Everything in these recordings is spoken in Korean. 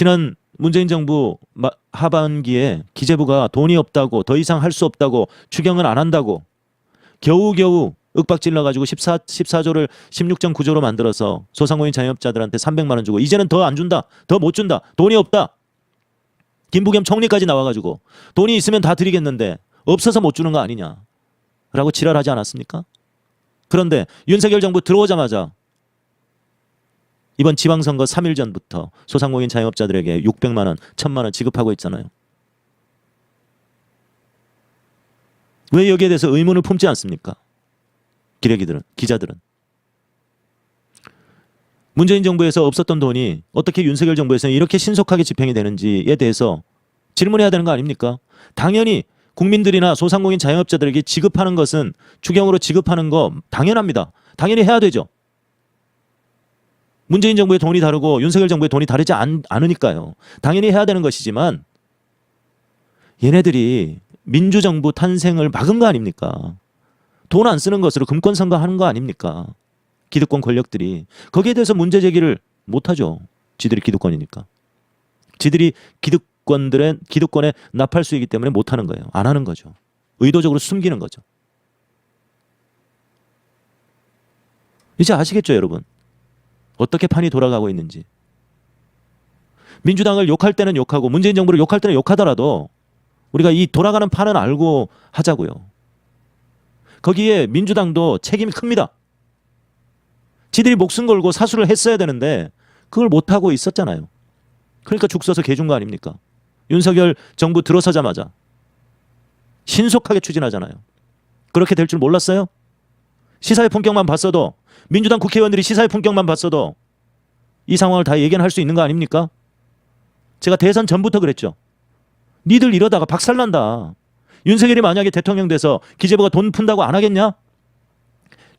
지난 문재인 정부 하반기에 기재부가 돈이 없다고 더 이상 할 수 없다고 추경은 안 한다고 겨우겨우 윽박질러 가지고 14조를 16.9조로 만들어서 소상공인 자영업자들한테 300만 원 주고 이제는 더 안 준다. 더 못 준다. 돈이 없다. 김부겸 총리까지 나와가지고 돈이 있으면 다 드리겠는데 없어서 못 주는 거 아니냐라고 지랄하지 않았습니까? 그런데 윤석열 정부 들어오자마자 이번 지방선거 3일 전부터 소상공인 자영업자들에게 600만 원, 1000만 원 지급하고 있잖아요. 왜 여기에 대해서 의문을 품지 않습니까? 기자들은. 문재인 정부에서 없었던 돈이 어떻게 윤석열 정부에서는 이렇게 신속하게 집행이 되는지에 대해서 질문해야 되는 거 아닙니까? 당연히 국민들이나 소상공인 자영업자들에게 지급하는 것은 추경으로 지급하는 거 당연합니다. 당연히 해야 되죠. 문재인 정부의 돈이 다르고 윤석열 정부의 돈이 다르지 않으니까요. 당연히 해야 되는 것이지만 얘네들이 민주정부 탄생을 막은 거 아닙니까? 돈 안 쓰는 것으로 금권 선거하는 거 아닙니까? 기득권 권력들이. 거기에 대해서 문제 제기를 못하죠. 지들이 기득권이니까. 지들이 기득권의 나팔수이기 때문에 못하는 거예요. 안 하는 거죠. 의도적으로 숨기는 거죠. 이제 아시겠죠, 여러분? 어떻게 판이 돌아가고 있는지. 민주당을 욕할 때는 욕하고 문재인 정부를 욕할 때는 욕하더라도 우리가 이 돌아가는 판은 알고 하자고요. 거기에 민주당도 책임이 큽니다. 지들이 목숨 걸고 사수를 했어야 되는데 그걸 못하고 있었잖아요. 그러니까 죽 써서 개준 거 아닙니까? 윤석열 정부 들어서자마자 신속하게 추진하잖아요. 그렇게 될 줄 몰랐어요? 시사의 품격만 봤어도 민주당 국회의원들이 시사의 품격만 봤어도 이 상황을 다 예견할 수 있는 거 아닙니까? 제가 대선 전부터 그랬죠. 니들 이러다가 박살난다. 윤석열이 만약에 대통령 돼서 기재부가 돈 푼다고 안 하겠냐?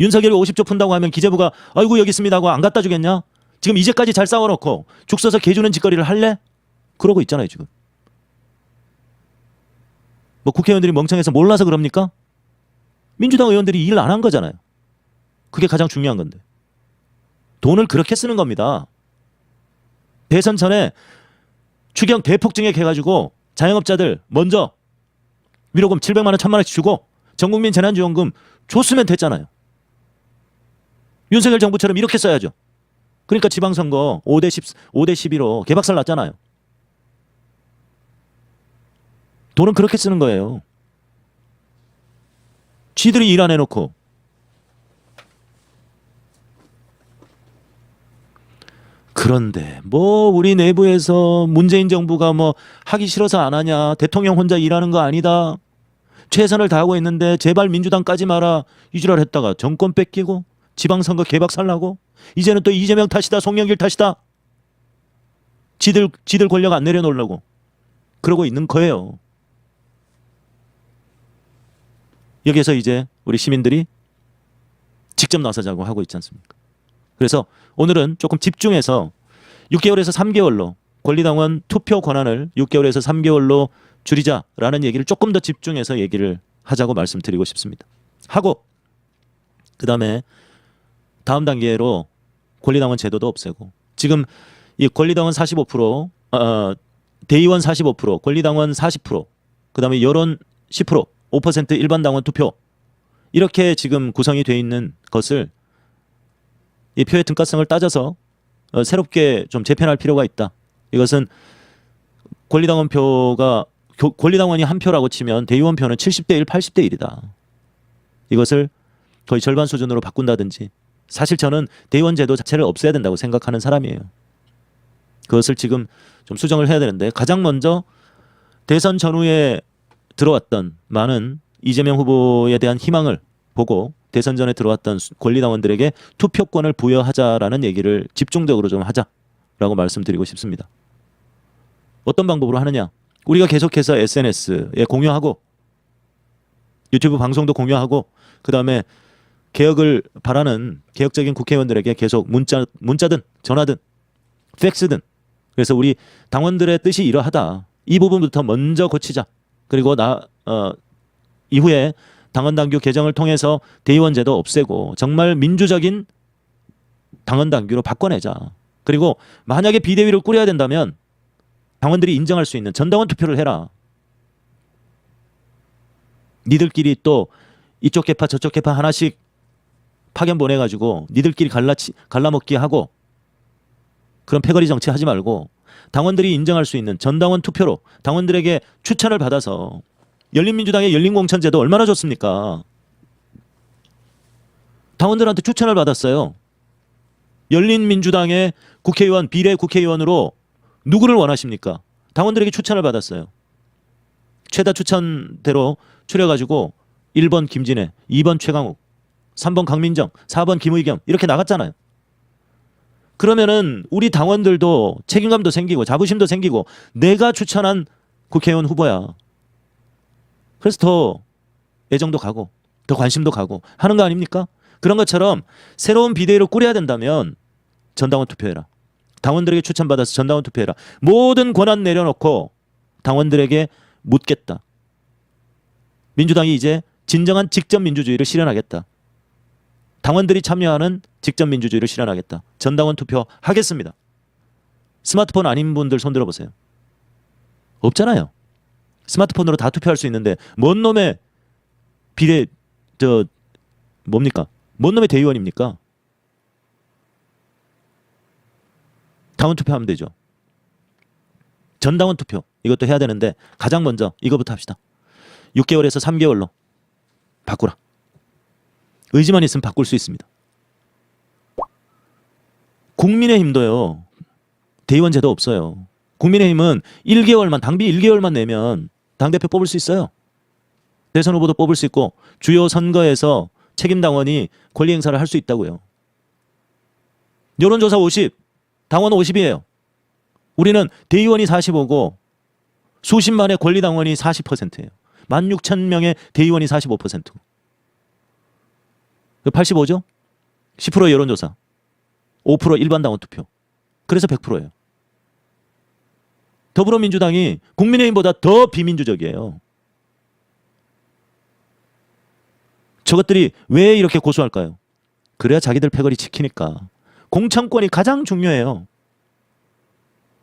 윤석열이 50조 푼다고 하면 기재부가 아이고 여기 있습니다 하고 안 갖다 주겠냐? 지금 이제까지 잘 싸워놓고 죽 써서 개주는 짓거리를 할래? 그러고 있잖아요 지금. 뭐 국회의원들이 멍청해서 몰라서 그럽니까? 민주당 의원들이 일 안 한 거잖아요. 그게 가장 중요한 건데. 돈을 그렇게 쓰는 겁니다. 대선 전에 추경 대폭 증액해가지고 자영업자들 먼저 위로금 700만 원, 1000만 원씩 주고 전국민 재난지원금 줬으면 됐잖아요. 윤석열 정부처럼 이렇게 써야죠. 그러니까 지방선거 5대 12로 개박살 났잖아요. 돈은 그렇게 쓰는 거예요. 쥐들이 일 안 해놓고. 그런데 뭐 우리 내부에서 문재인 정부가 뭐 하기 싫어서 안 하냐, 대통령 혼자 일하는 거 아니다, 최선을 다하고 있는데 제발 민주당까지 마라 이주랄 했다가 정권 뺏기고 지방선거 개박살나고 이제는 또 이재명 탓이다, 송영길 탓이다, 지들 권력 안 내려놓으려고 그러고 있는 거예요. 여기에서 이제 우리 시민들이 직접 나서자고 하고 있지 않습니까? 그래서 오늘은 조금 집중해서 6개월에서 3개월로 권리당원 투표 권한을 6개월에서 3개월로 줄이자라는 얘기를 조금 더 집중해서 얘기를 하자고 말씀드리고 싶습니다. 하고 그다음에 다음 단계로 권리당원 제도도 없애고, 지금 이 권리당원 45%, 대의원 45%, 권리당원 40%, 그다음에 여론 10%, 5% 일반 당원 투표, 이렇게 지금 구성이 되어 있는 것을 이 표의 등가성을 따져서 새롭게 좀 재편할 필요가 있다. 이것은 권리당원 표가 권리당원이 한 표라고 치면 대의원 표는 70대 1, 80대 1이다. 이것을 거의 절반 수준으로 바꾼다든지. 사실 저는 대의원 제도 자체를 없애야 된다고 생각하는 사람이에요. 그것을 지금 좀 수정을 해야 되는데, 가장 먼저 대선 전후에 들어왔던 많은 이재명 후보에 대한 희망을 보고 대선 전에 들어왔던 권리당원들에게 투표권을 부여하자라는 얘기를 집중적으로 좀 하자라고 말씀드리고 싶습니다. 어떤 방법으로 하느냐? 우리가 계속해서 SNS에 공유하고 유튜브 방송도 공유하고, 그다음에 개혁을 바라는 개혁적인 국회의원들에게 계속 문자든 전화든 팩스든, 그래서 우리 당원들의 뜻이 이러하다, 이 부분부터 먼저 고치자. 그리고 이후에 당원당규 개정을 통해서 대의원제도 없애고 정말 민주적인 당원당규로 바꿔내자. 그리고 만약에 비대위를 꾸려야 된다면 당원들이 인정할 수 있는 전당원 투표를 해라. 니들끼리 또 이쪽 개파 저쪽 개파 하나씩 파견 보내가지고 니들끼리 갈라먹기 하고 그런 패거리 정치 하지 말고 당원들이 인정할 수 있는 전당원 투표로 당원들에게 추천을 받아서 열린민주당의 열린공천제도 얼마나 좋습니까? 당원들한테 추천을 받았어요. 열린민주당의 국회의원, 비례 국회의원으로 누구를 원하십니까? 당원들에게 추천을 받았어요. 최다 추천대로 추려가지고 1번 김진애, 2번 최강욱, 3번 강민정, 4번 김의겸 이렇게 나갔잖아요. 그러면은 우리 당원들도 책임감도 생기고 자부심도 생기고 내가 추천한 국회의원 후보야. 그래서 더 애정도 가고 더 관심도 가고 하는 거 아닙니까? 그런 것처럼 새로운 비대위를 꾸려야 된다면 전당원 투표해라. 당원들에게 추천받아서 전당원 투표해라. 모든 권한 내려놓고 당원들에게 묻겠다. 민주당이 이제 진정한 직접민주주의를 실현하겠다. 당원들이 참여하는 직접민주주의를 실현하겠다. 전당원 투표 하겠습니다. 스마트폰 아닌 분들 손들어 보세요. 없잖아요. 스마트폰으로 다 투표할 수 있는데 뭔 놈의 비례 뭡니까? 뭔 놈의 대의원입니까? 당원 투표하면 되죠. 전당원 투표 이것도 해야 되는데 가장 먼저 이거부터 합시다. 6개월에서 3개월로 바꾸라. 의지만 있으면 바꿀 수 있습니다. 국민의힘도요. 대의원 제도 없어요. 국민의힘은 1개월만 당비 1개월만 내면 당대표 뽑을 수 있어요. 대선 후보도 뽑을 수 있고 주요 선거에서 책임당원이 권리 행사를 할 수 있다고요. 여론조사 50, 당원 50이에요. 우리는 대의원이 45고 수십만의 권리당원이 40%예요. 16,000명의 대의원이 45%고. 85죠? 10% 여론조사. 5% 일반 당원 투표. 그래서 100%예요. 더불어민주당이 국민의힘보다 더 비민주적이에요. 저것들이 왜 이렇게 고수할까요? 그래야 자기들 패거리 지키니까. 공천권이 가장 중요해요.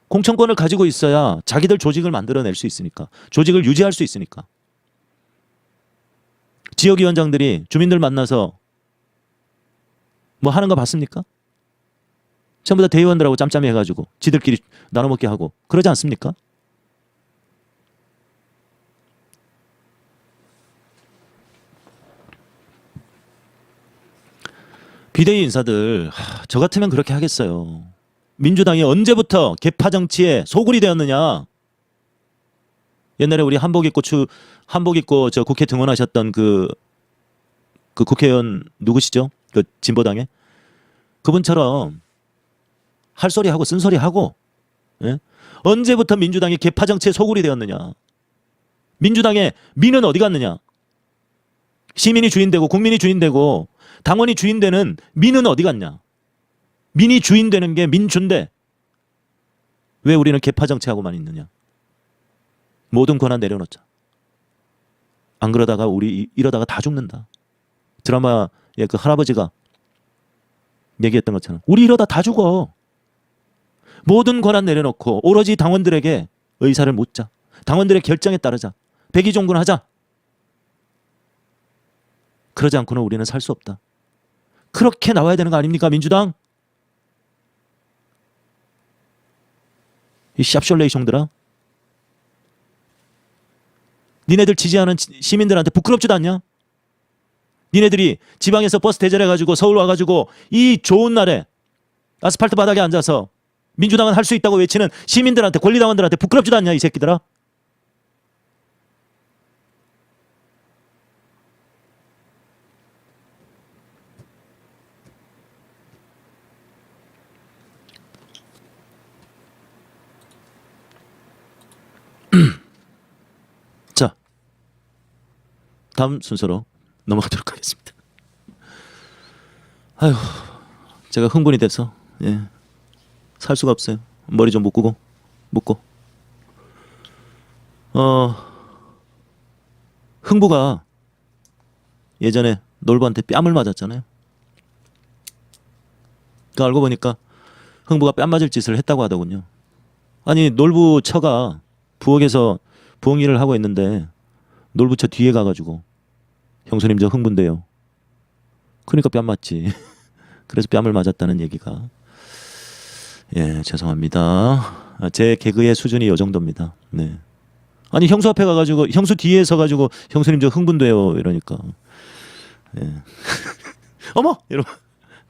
공천권을 가지고 있어야 자기들 조직을 만들어낼 수 있으니까. 조직을 유지할 수 있으니까. 지역위원장들이 주민들 만나서 뭐 하는 거 봤습니까? 전부 다 대의원들하고 짬짬이 해가지고 지들끼리 나눠먹게 하고 그러지 않습니까? 비대위 인사들 저 같으면 그렇게 하겠어요. 민주당이 언제부터 계파 정치에 소굴이 되었느냐? 옛날에 우리 한복 입고 저 국회 등원하셨던 그 국회의원 누구시죠? 그 진보당에 그분처럼 할 소리 하고 쓴 소리 하고 예? 언제부터 민주당이 계파 정치에 소굴이 되었느냐? 민주당의 민은 어디 갔느냐? 시민이 주인되고 국민이 주인되고 당원이 주인되는 민은 어디 갔냐? 민이 주인되는 게 민주인데 왜 우리는 계파 정치하고만 있느냐? 모든 권한 내려놓자. 안 그러다가 우리 이러다가 다 죽는다. 드라마의 그 할아버지가 얘기했던 것처럼 우리 이러다 다 죽어. 모든 권한 내려놓고 오로지 당원들에게 의사를 묻자. 당원들의 결정에 따르자. 백의종군하자. 그러지 않고는 우리는 살 수 없다. 그렇게 나와야 되는 거 아닙니까 민주당? 이 샵쇼레이숑들아. 니네들 지지하는 시민들한테 부끄럽지도 않냐? 니네들이 지방에서 버스 대절해가지고 서울 와가지고 이 좋은 날에 아스팔트 바닥에 앉아서 민주당은 할 수 있다고 외치는 시민들한테 권리당원들한테 부끄럽지도 않냐 이 새끼들아? 자, 다음 순서로 넘어가도록 하겠습니다. 아휴, 제가 흥분이 돼서 살 수가 없어요. 머리 좀 묶고 흥부가 예전에 놀부한테 뺨을 맞았잖아요. 그 알고 보니까 흥부가 뺨 맞을 짓을 했다고 하더군요. 아니 놀부처가 부엌에서 부엌 일을 하고 있는데 놀부처 뒤에 가가지고 형수님 저 흥분돼요. 그러니까 뺨 맞지. 그래서 뺨을 맞았다는 얘기가. 예, 죄송합니다. 제 개그의 수준이 이 정도입니다. 네. 아니 형수 앞에 가가지고 형수 뒤에 서가지고 형수님 저 흥분돼요 이러니까. 예. 어머 이러고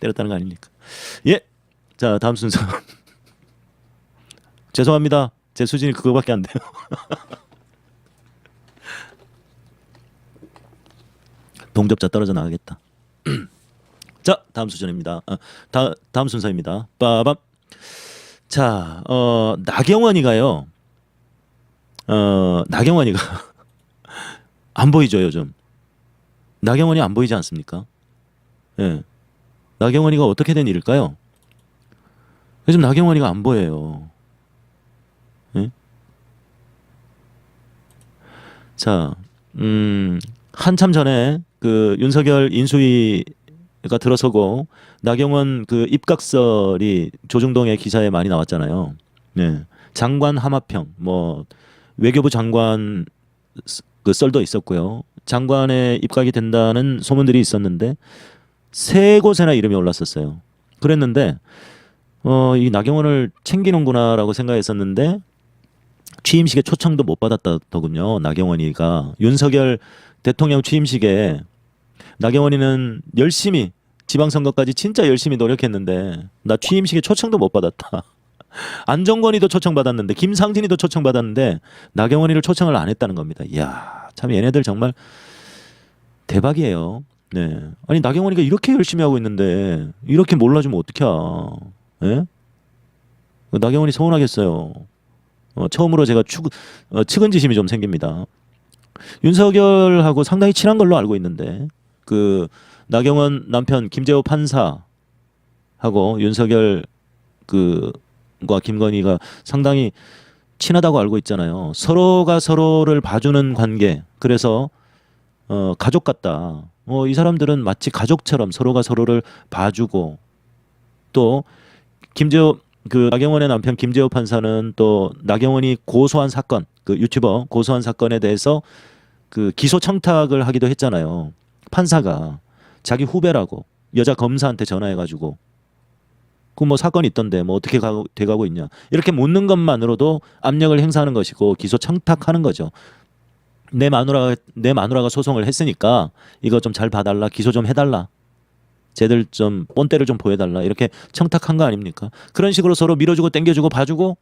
때렸다는 거 아닙니까? 예. 자 다음 순서. 죄송합니다. 제 수준이 그거밖에 안 돼요. 동접자 떨어져 나가겠다. 자 다음 수준입니다. 다음 순서입니다. 빠밤. 자 나경원이가요. 나경원이가 안 보이죠 요즘. 나경원이 안 보이지 않습니까? 예. 나경원이가 어떻게 된 일일까요? 요즘 나경원이가 안 보여요. 예? 자, 한참 전에 그 윤석열 인수위가 들어서고 나경원 그 입각설이 조중동의 기사에 많이 나왔잖아요. 네. 장관 하마평, 뭐 외교부 장관 그 썰도 있었고요. 장관에 입각이 된다는 소문들이 있었는데 세 곳에나 이름이 올랐었어요. 그랬는데 이 나경원을 챙기는구나라고 생각했었는데 취임식에 초청도 못 받았다더군요. 나경원이가 윤석열 대통령 취임식에 나경원이는 열심히 지방선거까지 진짜 열심히 노력했는데 나 취임식에 초청도 못 받았다. 안정권이도 초청받았는데 김상진이도 초청받았는데 나경원이를 초청을 안 했다는 겁니다. 이야 참 얘네들 정말 대박이에요. 네. 아니 나경원이가 이렇게 열심히 하고 있는데 이렇게 몰라주면 어떡해. 예? 나경원이 서운하겠어요. 처음으로 제가 측은지심이 좀 생깁니다. 윤석열하고 상당히 친한 걸로 알고 있는데 그 나경원 남편 김재호 판사하고 윤석열 그과 김건희가 상당히 친하다고 알고 있잖아요. 서로가 서로를 봐주는 관계. 그래서 가족 같다. 이 사람들은 마치 가족처럼 서로가 서로를 봐주고 또 김재호 그 나경원의 남편 김재호 판사는 또 나경원이 고소한 사건 그 유튜버 고소한 사건에 대해서 그 기소 청탁을 하기도 했잖아요. 판사가 자기 후배라고 여자 검사한테 전화해가지고 그 뭐 사건이 있던데 뭐 어떻게 돼가고 있냐 이렇게 묻는 것만으로도 압력을 행사하는 것이고 기소 청탁하는 거죠. 내 마누라가 소송을 했으니까 이거 좀 잘 봐달라 기소 좀 해달라. 쟤들 좀 본때를 좀 보여달라 이렇게 청탁한 거 아닙니까? 그런 식으로 서로 밀어주고 땡겨주고 봐주고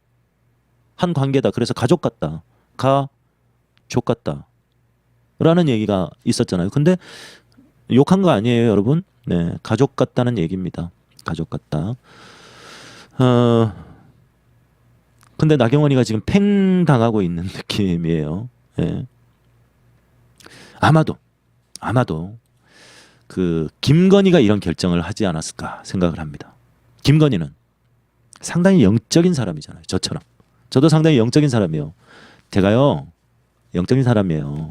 한 관계다. 그래서 가족 같다. 가족 같다. 라는 얘기가 있었잖아요. 근데 욕한 거 아니에요 여러분. 네, 가족 같다는 얘기입니다. 가족 같다. 근데 나경원이가 지금 팽 당하고 있는 느낌이에요. 네. 아마도 그 김건희가 이런 결정을 하지 않았을까 생각을 합니다. 김건희는 상당히 영적인 사람이잖아요. 저처럼. 저도 상당히 영적인 사람이에요. 제가요 영적인 사람이에요.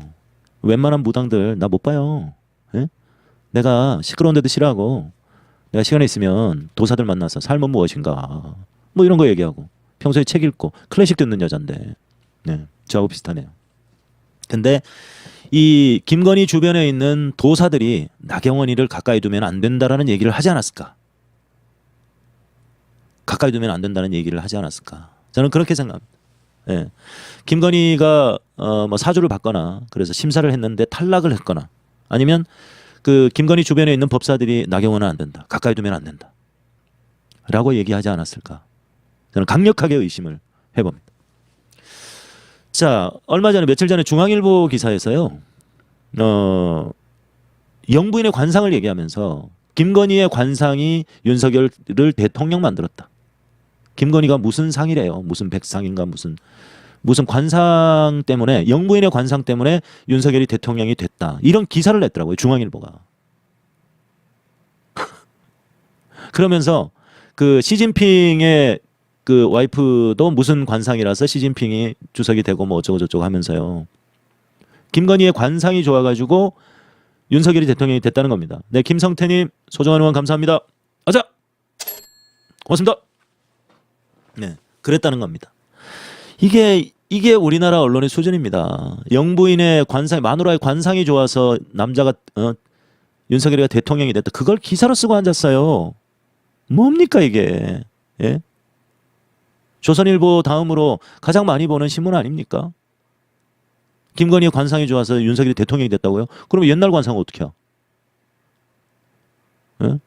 웬만한 무당들 나 못 봐요. 예? 내가 시끄러운 데도 싫어하고 내가 시간이 있으면 도사들 만나서 삶은 무엇인가 뭐 이런 거 얘기하고 평소에 책 읽고 클래식 듣는 여잔데 네, 저하고 비슷하네요. 근데 이 김건희 주변에 있는 도사들이 나경원이를 가까이 두면 안 된다라는 얘기를 하지 않았을까? 가까이 두면 안 된다는 얘기를 하지 않았을까? 저는 그렇게 생각합니다. 예. 김건희가 뭐 사주를 받거나 그래서 심사를 했는데 탈락을 했거나 아니면 그 김건희 주변에 있는 법사들이 나경원은 안 된다. 가까이 두면 안 된다. 라고 얘기하지 않았을까? 저는 강력하게 의심을 해봅니다. 자, 얼마 전에 며칠 전에 중앙일보 기사에서요. 영부인의 관상을 얘기하면서 김건희의 관상이 윤석열을 대통령 만들었다. 김건희가 무슨 상이래요. 무슨 백상인가 무슨 관상 때문에 영부인의 관상 때문에 윤석열이 대통령이 됐다. 이런 기사를 냈더라고요. 중앙일보가. 그러면서 그 시진핑의 그 와이프도 무슨 관상이라서 시진핑이 주석이 되고 뭐 어쩌고 저쩌고 하면서요. 김건희의 관상이 좋아가지고 윤석열이 대통령이 됐다는 겁니다. 네, 김성태님 소중한 응원 감사합니다. 아자, 고맙습니다. 네, 그랬다는 겁니다. 이게 우리나라 언론의 수준입니다. 영부인의 관상, 마누라의 관상이 좋아서 남자가 윤석열이가 대통령이 됐다. 그걸 기사로 쓰고 앉았어요. 뭡니까 이게? 예? 조선일보 다음으로 가장 많이 보는 신문 아닙니까? 김건희의 관상이 좋아서 윤석열이 대통령이 됐다고요? 그러면 옛날 관상은 어떻게 해요? 예?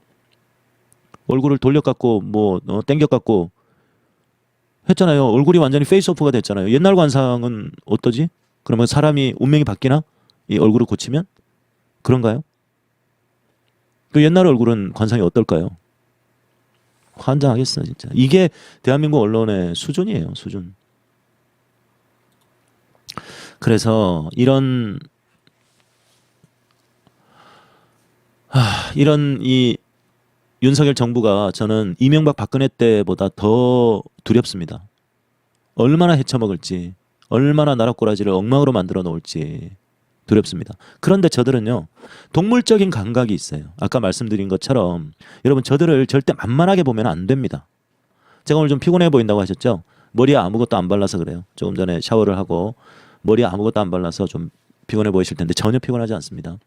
얼굴을 돌려갖고 뭐 땡겨갖고 했잖아요. 얼굴이 완전히 페이스오프가 됐잖아요. 옛날 관상은 어떠지? 그러면 사람이 운명이 바뀌나? 이 얼굴을 고치면? 그런가요? 그 옛날 얼굴은 관상이 어떨까요? 환장하겠어 진짜. 이게 대한민국 언론의 수준이에요. 수준. 그래서 이런 이 윤석열 정부가 저는 이명박 박근혜 때보다 더 두렵습니다. 얼마나 헤쳐먹을지, 얼마나 나라 꼬라지를 엉망으로 만들어 놓을지 두렵습니다. 그런데 저들은요, 동물적인 감각이 있어요. 아까 말씀드린 것처럼 여러분 저들을 절대 만만하게 보면 안 됩니다. 제가 오늘 좀 피곤해 보인다고 하셨죠? 머리에 아무것도 안 발라서 그래요. 조금 전에 샤워를 하고 머리에 아무것도 안 발라서 좀 피곤해 보이실 텐데 전혀 피곤하지 않습니다.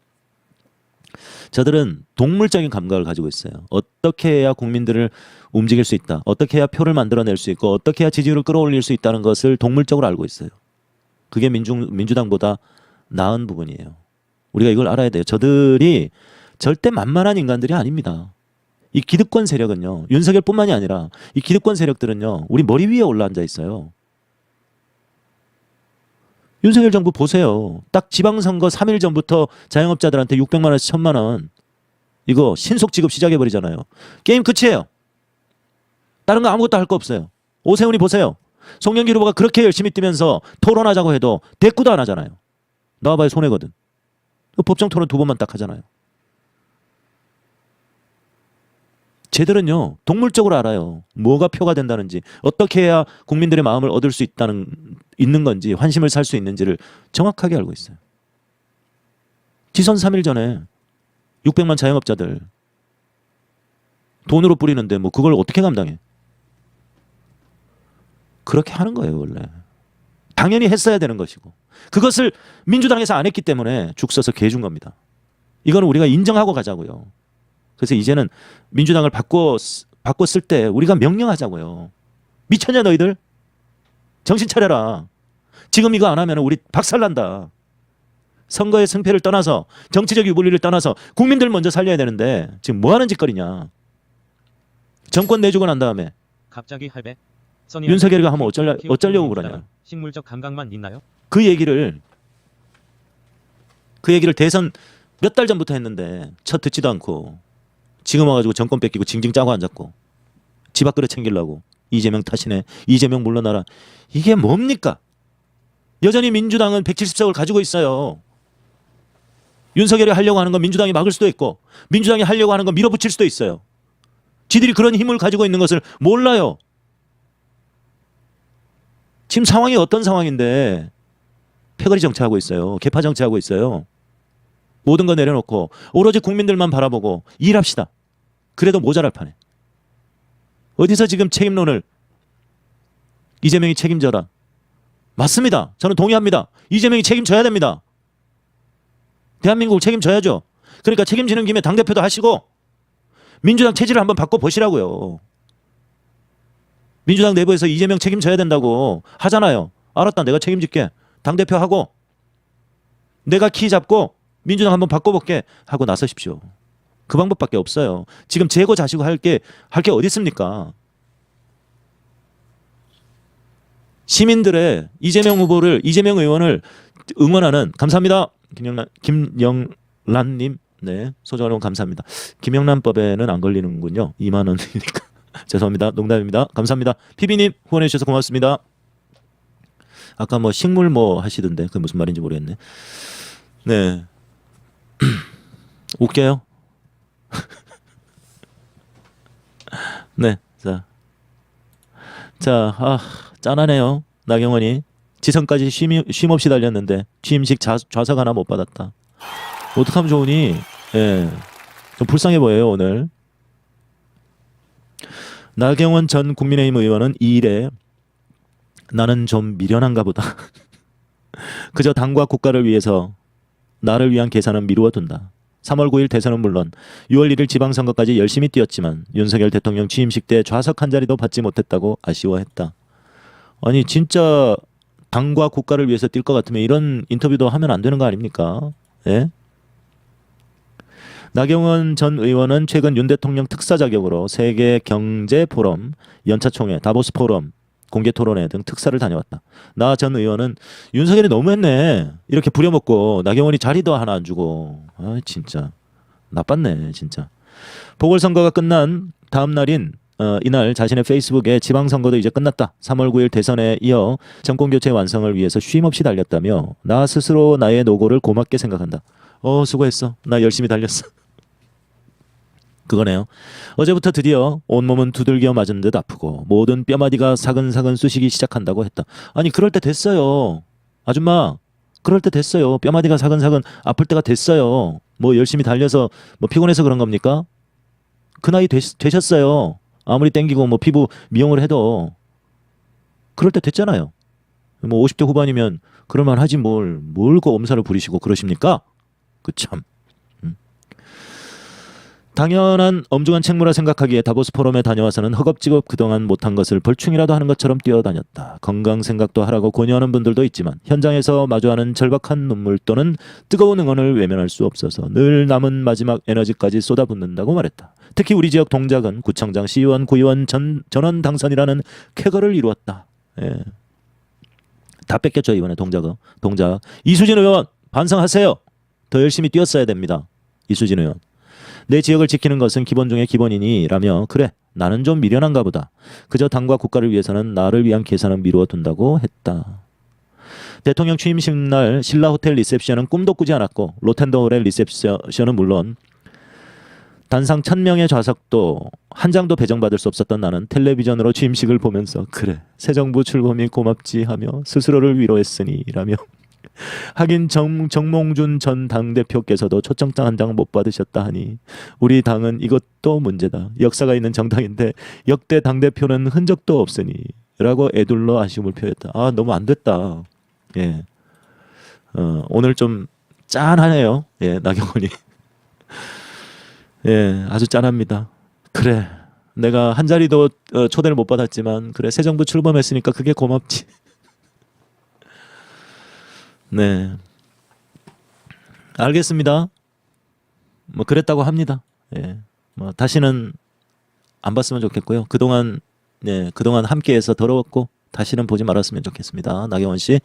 저들은 동물적인 감각을 가지고 있어요. 어떻게 해야 국민들을 움직일 수 있다. 어떻게 해야 표를 만들어낼 수 있고 어떻게 해야 지지율을 끌어올릴 수 있다는 것을 동물적으로 알고 있어요. 그게 민주당보다 나은 부분이에요. 우리가 이걸 알아야 돼요. 저들이 절대 만만한 인간들이 아닙니다. 이 기득권 세력은요. 윤석열뿐만이 아니라 이 기득권 세력들은요. 우리 머리 위에 올라앉아 있어요. 윤석열 정부 보세요. 딱 지방선거 3일 전부터 자영업자들한테 600만 원에서 1000만 원 이거 신속 지급 시작해버리잖아요. 게임 끝이에요. 다른 거 아무것도 할 거 없어요. 오세훈이 보세요. 송영길 후보가 그렇게 열심히 뛰면서 토론하자고 해도 대꾸도 안 하잖아요. 나와봐야 손해거든. 법정 토론 2번만 딱 하잖아요. 쟤들은요 동물적으로 알아요. 뭐가 표가 된다는지 어떻게 해야 국민들의 마음을 얻을 수 있는 건지 환심을 살 수 있는지를 정확하게 알고 있어요. 지선 3일 전에 600만 자영업자들 돈으로 뿌리는데 뭐 그걸 어떻게 감당해? 그렇게 하는 거예요 원래. 당연히 했어야 되는 것이고 그것을 민주당에서 안 했기 때문에 죽 써서 개 준 겁니다. 이거는 우리가 인정하고 가자고요. 그래서 이제는 민주당을 바꿨을 때 우리가 명령하자고요. 미쳤냐 너희들? 정신 차려라. 지금 이거 안 하면 우리 박살난다. 선거의 승패를 떠나서 정치적 유불리를 떠나서 국민들 먼저 살려야 되는데 지금 뭐 하는 짓거리냐. 정권 내주고 난 다음에 갑자기 할배? 윤석열이가 하면 어쩌려고 그러냐. 식물적 감각만 있나요? 그 얘기를 대선 몇 달 전부터 했는데 첫 듣지도 않고 지금 와가지고 정권 뺏기고 징징 짜고 앉았고 집 앞그릇 챙기려고 이재명 탓이네. 이재명 물러나라. 이게 뭡니까? 여전히 민주당은 170석을 가지고 있어요. 윤석열이 하려고 하는 건 민주당이 막을 수도 있고 민주당이 하려고 하는 건 밀어붙일 수도 있어요. 지들이 그런 힘을 가지고 있는 것을 몰라요. 지금 상황이 어떤 상황인데 패거리 정치하고 있어요. 개파 정치하고 있어요. 모든 거 내려놓고 오로지 국민들만 바라보고 일합시다. 그래도 모자랄 판에. 어디서 지금 책임론을 이재명이 책임져라. 맞습니다. 저는 동의합니다. 이재명이 책임져야 됩니다. 대한민국을 책임져야죠. 그러니까 책임지는 김에 당대표도 하시고 민주당 체질을 한번 바꿔보시라고요. 민주당 내부에서 이재명 책임져야 된다고 하잖아요. 알았다. 내가 책임질게. 당대표 하고 내가 키 잡고 민주당 한번 바꿔볼게 하고 나서십시오. 그 방법밖에 없어요. 지금 재고 자시고 할 게 어디 있습니까? 시민들의 이재명 의원을 응원하는 감사합니다. 김영란님 네 소중한 응원 감사합니다. 김영란법에는 안 걸리는군요. 2만 원이니까 죄송합니다. 농담입니다. 감사합니다. 피비님 후원해 주셔서 고맙습니다. 아까 뭐 식물 뭐 하시던데 그게 무슨 말인지 모르겠네. 네 웃겨요. 네, 자, 짠하네요. 나경원이 지선까지 쉼 없이 달렸는데 취임식 좌석 하나 못 받았다. 어떡하면 좋으니? 예, 좀 불쌍해 보여요 오늘. 나경원 전 국민의힘 의원은 2일에 나는 좀 미련한가 보다. 그저 당과 국가를 위해서 나를 위한 계산은 미루어 둔다. 3월 9일 대선은 물론 6월 1일 지방선거까지 열심히 뛰었지만 윤석열 대통령 취임식 때 좌석 한 자리도 받지 못했다고 아쉬워했다. 아니 진짜 당과 국가를 위해서 뛸 것 같으면 이런 인터뷰도 하면 안 되는 거 아닙니까? 예? 나경원 전 의원은 최근 윤 대통령 특사 자격으로 세계 경제 포럼, 연차 총회, 다보스 포럼, 공개 토론회 등 특사를 다녀왔다. 나 전 의원은 윤석열이 너무했네. 이렇게 부려먹고 나경원이 자리도 하나 안 주고. 아 진짜 나빴네 진짜. 보궐선거가 끝난 다음 날인 이날 자신의 페이스북에 지방선거도 이제 끝났다. 3월 9일 대선에 이어 정권교체 완성을 위해서 쉼없이 달렸다며 나 스스로 나의 노고를 고맙게 생각한다. 수고했어. 나 열심히 달렸어. 그거네요. 어제부터 드디어 온몸은 두들겨 맞은 듯 아프고 모든 뼈마디가 사근사근 쑤시기 시작한다고 했다. 아니 그럴 때 됐어요. 아줌마 그럴 때 됐어요. 뼈마디가 사근사근 아플 때가 됐어요. 뭐 열심히 달려서 뭐 피곤해서 그런 겁니까? 그 나이 되셨어요. 아무리 땡기고 뭐 피부 미용을 해도 그럴 때 됐잖아요. 뭐 50대 후반이면 그럴만 하지 뭘 그 엄살을 부리시고 그러십니까? 그 참. 당연한 엄중한 책무라 생각하기에 다보스 포럼에 다녀와서는 허겁지겁 그동안 못한 것을 벌충이라도 하는 것처럼 뛰어다녔다. 건강 생각도 하라고 권유하는 분들도 있지만 현장에서 마주하는 절박한 눈물 또는 뜨거운 응원을 외면할 수 없어서 늘 남은 마지막 에너지까지 쏟아붓는다고 말했다. 특히 우리 지역 동작은 구청장, 시의원, 구의원 전원 당선이라는 쾌거를 이루었다. 예. 다 뺏겼죠 이번에 동작. 이수진 의원 반성하세요. 더 열심히 뛰었어야 됩니다. 이수진 의원. 내 지역을 지키는 것은 기본 중의 기본이니라며 그래 나는 좀 미련한가 보다. 그저 당과 국가를 위해서는 나를 위한 계산은 미루어 둔다고 했다. 대통령 취임식 날 신라 호텔 리셉션은 꿈도 꾸지 않았고 로텐더홀의 리셉션은 물론 단상 1000명의 좌석도 한 장도 배정받을 수 없었던 나는 텔레비전으로 취임식을 보면서 그래 새 정부 출범이 고맙지 하며 스스로를 위로했으니 라며 하긴 정몽준 전 당대표께서도 초청장 한 장 못 받으셨다 하니 우리 당은 이것도 문제다. 역사가 있는 정당인데 역대 당대표는 흔적도 없으니 라고 애둘러 아쉬움을 표했다. 아 너무 안 됐다. 예. 오늘 좀 짠하네요. 예, 나경원이. 예, 아주 짠합니다. 그래 내가 한 자리도 초대를 못 받았지만 그래 새 정부 출범했으니까 그게 고맙지. 네. 알겠습니다. 뭐 그랬다고 합니다. 예. 뭐 다시는 안 봤으면 좋겠고요. 그동안 함께해서 더러웠고 다시는 보지 말았으면 좋겠습니다. 나경원 씨.